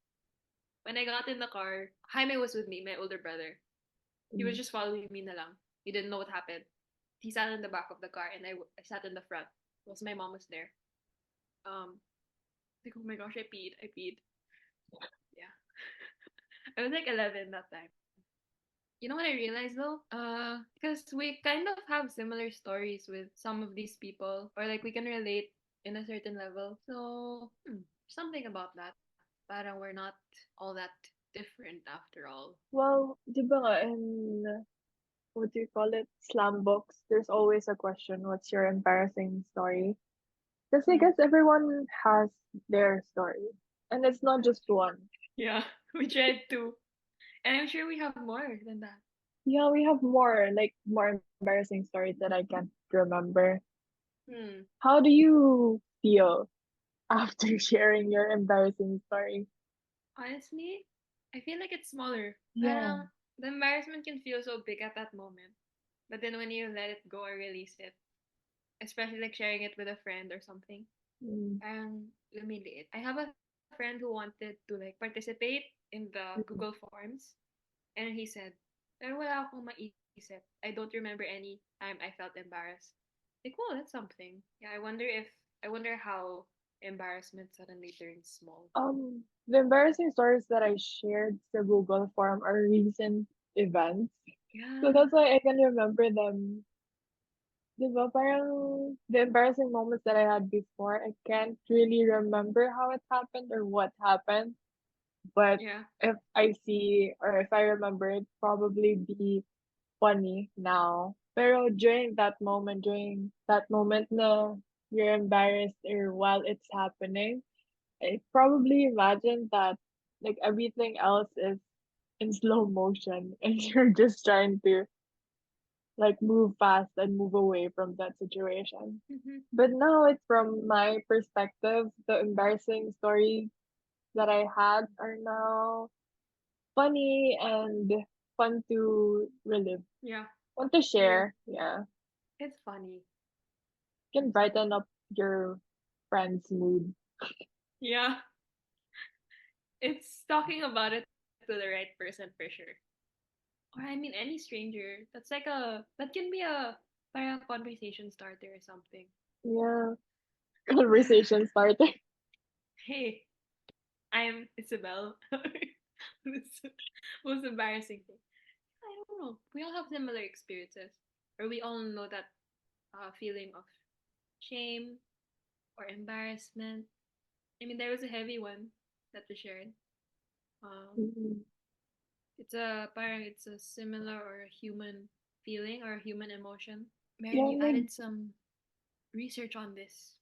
When I got in the car, Jaime was with me, my older brother. He was Mm. just following me na lang. He didn't know what happened. He sat in the back of the car, and I sat in the front. Because my mom was there. Like, oh my gosh, I peed. Yeah. I was like 11 that time. You know what I realized though? Because we kind of have similar stories with some of these people, or like we can relate in a certain level. So, something about that. Parang we're not all that different. different after all. Well, di ba nga in, what do you call it, slam books, there's always a question, what's your embarrassing story? Because I Mm. guess everyone has their story. And it's not just one. Yeah, we tried to. And I'm sure we have more than that. Yeah, we have more, like more embarrassing stories that I can't remember. Hmm. How do you feel after sharing your embarrassing story? Honestly, I feel like it's smaller. Yeah. Parang the embarrassment can feel so big at that moment. But then when you let it go or release it, especially like sharing it with a friend or something, Mm, parang lumiliit. I have a friend who wanted to like participate in the Google mm. Forms, and he said, pero wala akong maisip. I don't remember any time I felt embarrassed. Like, well, that's something. Yeah, I wonder how embarrassment suddenly turns small. The embarrassing stories that I shared to Google form are recent events. So Yeah, that's why I can remember them. Di ba? Parang the embarrassing moments that I had before, I can't really remember how it happened or what happened. But yeah, if I see or if I remember it, probably be funny now. Pero during that moment na you're embarrassed or while it's happening, I probably imagine that like everything else is in slow motion and you're just trying to like move fast and move away from that situation. hmm, But now it's from my perspective, the embarrassing stories that I had are now funny and fun to relive, yeah. fun to True. share. Yeah, It's funny. can brighten up your friend's mood. Yeah, it's talking about it to the right person for sure. Or I mean, any stranger. That's like that can be a parang conversation starter or something. Yeah, conversation starter. Hey, I'm Isabelle. What's most embarrassing thing? I don't know. We all have similar experiences, or we all know that feeling of shame or embarrassment. I mean, there was a heavy one that we shared. Mhm. It's a similar or a human feeling or a human emotion. Meryn, Yeah, you added some research on this.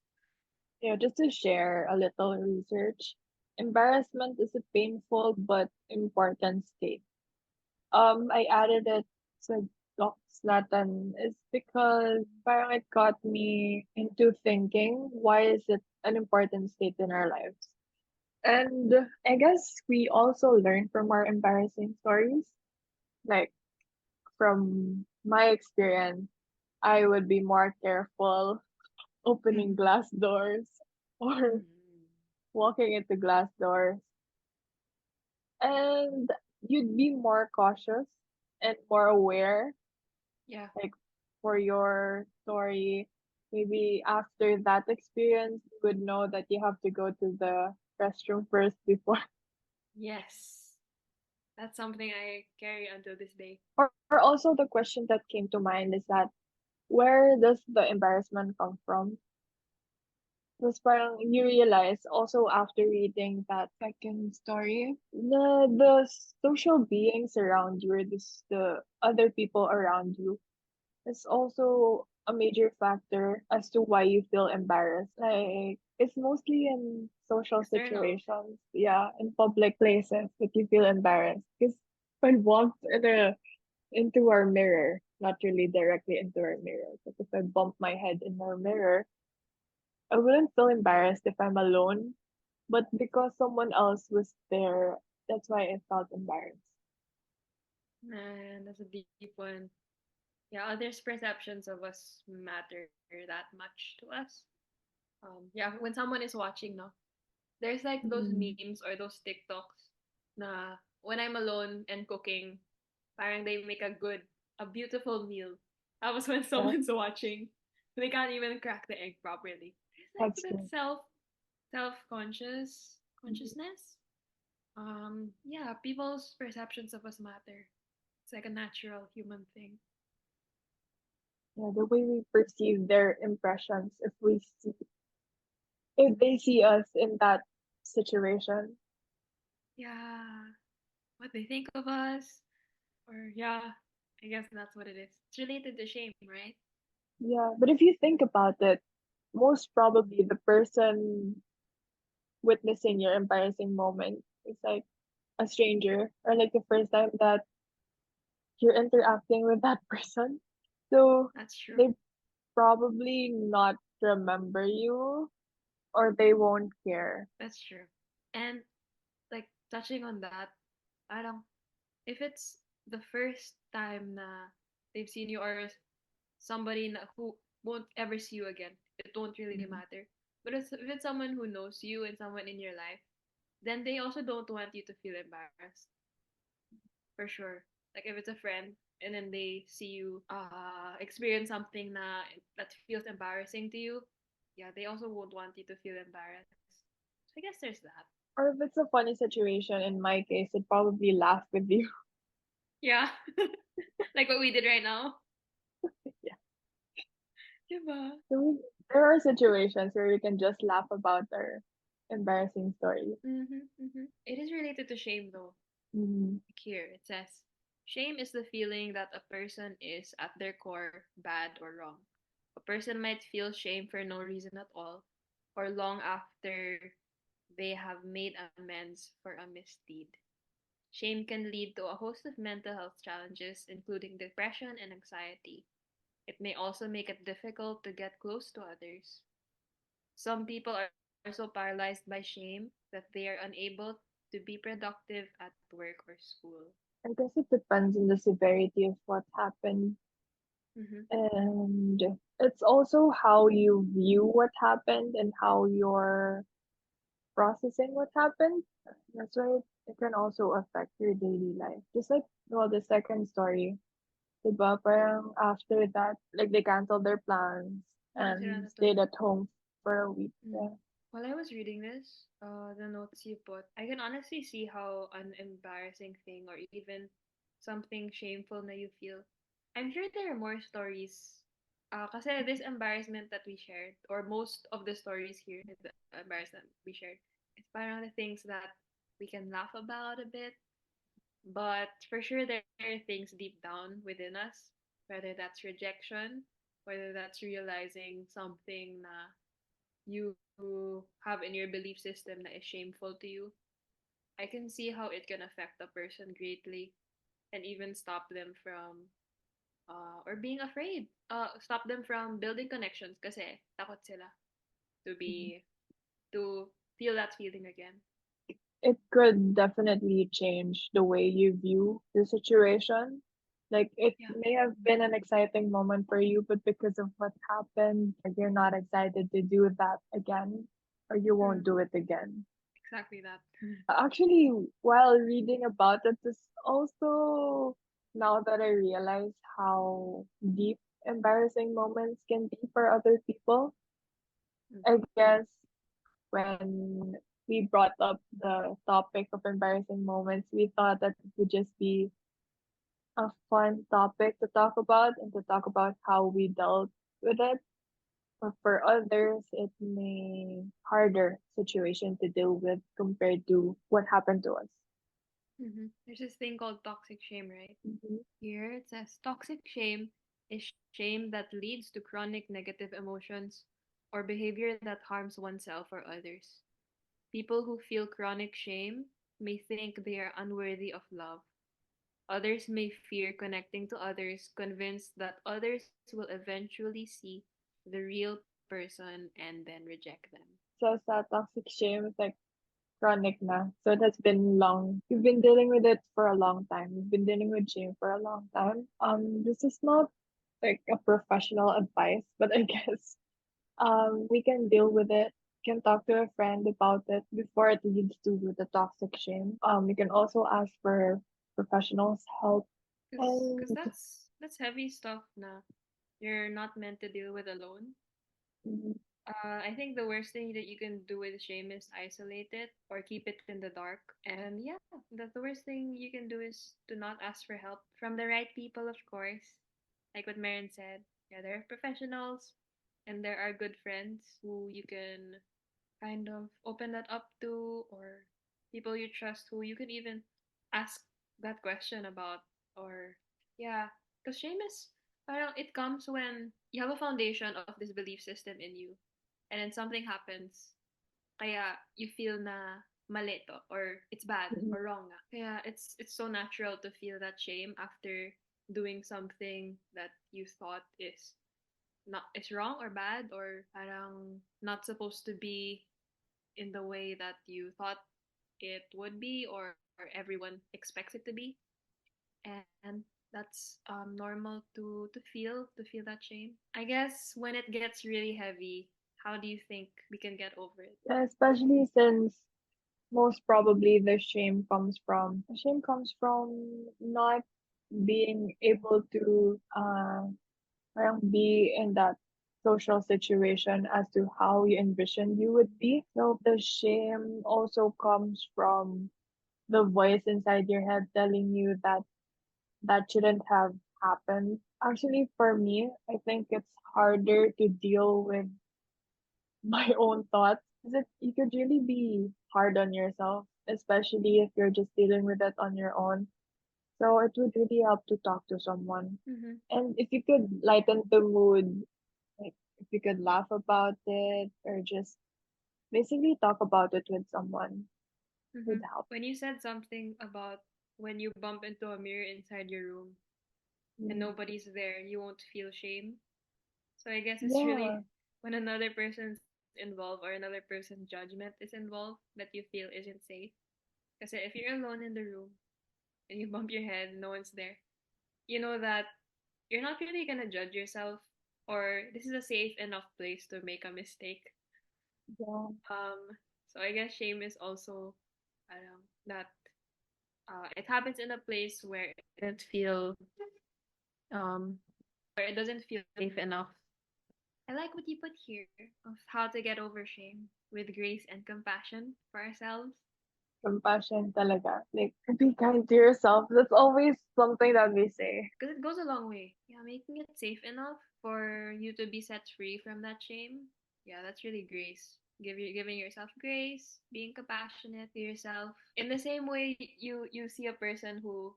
yeah, just to share a little research. Embarrassment is a painful but important state. I added it to Docs Latin is because parang it got me into thinking why is it an important state in our lives. And I guess we also learn from our embarrassing stories. Like from my experience, I would be more careful opening glass doors or Mm. walking into glass doors. And you'd be more cautious and more aware, Yeah. like for your story. Maybe after that experience, you would know that you have to go to the restroom first before. Yes. That's something I carry until this day. Or also the question that came to mind is that where does the embarrassment come from? Because parang you realize also after reading that second story, the social beings around you or the other people around you is also a major factor as to why you feel embarrassed. Like it's mostly in social External. situations, yeah, in public places that you feel embarrassed. Because when walked into our mirror, not really directly into our mirror, but if I bump my head in our mirror, I wouldn't feel embarrassed if I'm alone, but because someone else was there, that's why I felt embarrassed. Man, that's a deep one. Yeah, others' perceptions of us matter that much to us. Yeah, when someone is watching, no, there's like those Mm, memes or those TikToks na when I'm alone and cooking, parang they make a beautiful meal. That was when yeah, someone's watching. They can't even crack the egg properly. There's like that's that true. Mhm. consciousness. Yeah, people's perceptions of us matter. It's like a natural human thing. Yeah, the way we perceive their impressions, if they see us in that situation. Yeah. what they think of us. Or yeah, I guess that's what it is. It's related to shame, right? Yeah, but if you think about it, most probably the person witnessing your embarrassing moment is like a stranger or like the first time that you're interacting with that person. So That's true. they probably not remember you or they won't care. That's true. And like touching on that, I don't if it's the first time na they've seen you or somebody who won't ever see you again, it won't really Mhm. matter. But if it's someone who knows you and someone in your life, then they also don't want you to feel embarrassed for sure. Like if it's a friend and then they see you experience something that feels embarrassing to you, yeah, they also won't want you to feel embarrassed. So I guess there's that. Or if it's a funny situation, in my case, I'd probably laugh with you. Yeah, like what we did right now. Yeah. Diba? So there are situations where we can just laugh about our embarrassing stories. Mm-hmm. It is related to shame though. Mm-hmm. Like here it says, shame is the feeling that a person is at their core bad or wrong. A person might feel shame for no reason at all, or long after they have made amends for a misdeed. Shame can lead to a host of mental health challenges, including depression and anxiety. It may also make it difficult to get close to others. Some people are so paralyzed by shame that they are unable to be productive at work or school. I guess it depends on the severity of what happened. Mm-hmm. And it's also how you view what happened and how you're processing what happened. That's why it can also affect your daily life. Just like, well, the second story, diba? Parang after that, like they canceled their plans Yeah, sila and stayed natulog. at home for a week. Yeah. Mm. While I was reading this, the notes you put, I can honestly see how an embarrassing thing or even something shameful na you feel. I'm sure there are more stories. Kasi this embarrassment that we shared, or most of the stories here, the embarrassment we shared, it's parang the things that we can laugh about a bit. But for sure, there are things deep down within us, whether that's rejection, whether that's realizing something na you have in your belief system that is shameful to you. I can see how it can affect a person greatly and even stop them from or being afraid. Stop them from building connections kasi takot sila to Mhm. be to feel that feeling again. It could definitely change the way you view the situation. Like it Yeah. may have been an exciting moment for you, but because of what happened, like you're not excited to do that again, or you Mm, won't do it again. exactly that. Actually, while reading about it, this also now that I realize how deep embarrassing moments can be for other people, I guess when we brought up the topic of embarrassing moments, we thought that it would just be a fun topic to talk about and to talk about how we dealt with it. But for others, it may harder situation to deal with compared to what happened to us. There's this thing called toxic shame, right? Mhm. Here it says toxic shame is shame that leads to chronic negative emotions or behavior that harms oneself or others. People who feel chronic shame may think they are unworthy of love. Others may fear connecting to others, convinced that others will eventually see the real person and then reject them. So sa toxic shame, it's like chronic na. So it has been long. We've been dealing with it for a long time. We've been dealing with shame for a long time. This is not like a professional advice, but I guess we can deal with it. Can talk to a friend about it before it leads to the toxic shame. We can also ask for professionals' help. Cause And that's heavy stuff na you're not meant to deal with alone. mm, I think the worst thing that you can do with shame is isolate it or keep it in the dark. And yeah, the worst thing you can do is to not ask for help from the right people, of course. Like what Merynn said, yeah, there are professionals and there are good friends who you can kind of open that up to, or people you trust who you can even ask that question about, or yeah, because shame is, parang it comes when you have a foundation of this belief system in you, and then something happens, kaya you feel na mali to, or it's bad Mm-mm. or wrong nga. Kaya it's so natural to feel that shame after doing something that you thought is wrong or bad, or parang not supposed to be in the way that you thought it would be, or everyone expects it to be. And that's normal to feel that shame. I guess when it gets really heavy, how do you think we can get over it? Especially since most probably the shame comes from not being able to parang be in that social situation as to how you envisioned you would be. So the shame also comes from the voice inside your head telling you that that shouldn't have happened. Actually, for me, I think it's harder to deal with my own thoughts. Because you could really be hard on yourself, especially if you're just dealing with it on your own. So it would really help to talk to someone. Mm-hmm. And if you could lighten the mood, like if you could laugh about it or just basically talk about it with someone would Mm-hmm. help. When you said something about when you bump into a mirror inside your room and Mm. nobody's there, you won't feel shame. So I guess it's Yeah, really when another person's involved or another person's judgment is involved that you feel isn't safe. Because if you're alone in the room and you bump your head, no one's there, you know that you're not really gonna judge yourself, or this is a safe enough place to make a mistake. yeah. So I guess shame is also that it happens in a place where it doesn't feel um where it doesn't feel safe enough. I like what you put here of how to get over shame with grace and compassion for ourselves. Compassion talaga. Like, be kind to yourself. That's always something that we say. Because it goes a long way. Yeah, making it safe enough for you to be set free from that shame. Yeah, that's really grace. Giving yourself grace, being compassionate to yourself. In the same way you see a person who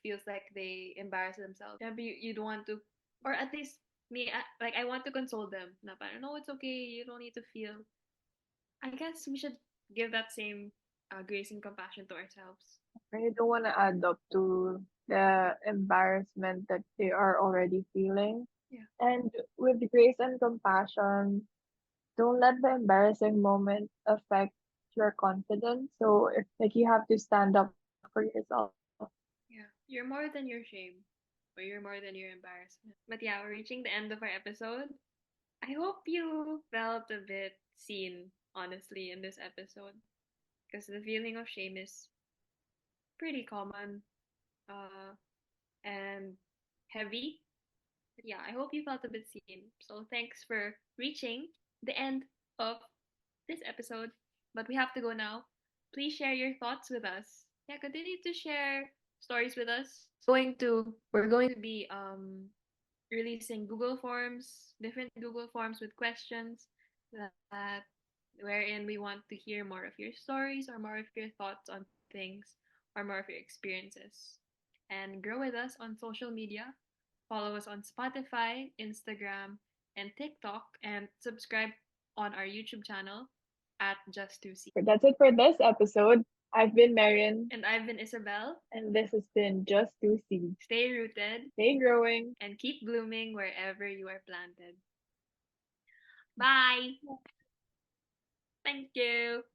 feels like they embarrass themselves. Yeah, but you'd want to, or at least me, like I want to console them. Na parang, no, it's okay. You don't need to feel. I guess we should give that same grace and compassion to ourselves. You don't want to add up to the embarrassment that they are already feeling. Yeah. And with grace and compassion, don't let the embarrassing moment affect your confidence. So if like you have to stand up for yourself. Yeah. You're more than your shame, or you're more than your embarrassment. But yeah, we're reaching the end of our episode. I hope you felt a bit seen, honestly, in this episode, because the feeling of shame is pretty common uh, and heavy. But yeah, I hope you felt a bit seen. So thanks for reaching the end of this episode. But we have to go now. Please share your thoughts with us. Yeah, continue to share stories with us. We're going to be releasing Google Forms, different Google Forms with questions that wherein we want to hear more of your stories or more of your thoughts on things or more of your experiences. And grow with us on social media. Follow us on Spotify, Instagram, and TikTok, and subscribe on our YouTube channel at Just To See. That's it for this episode. I've been Meryn, And I've been Isabelle. and this has been Just to See. Stay rooted Stay growing. and keep blooming wherever you are planted. Bye. Thank you.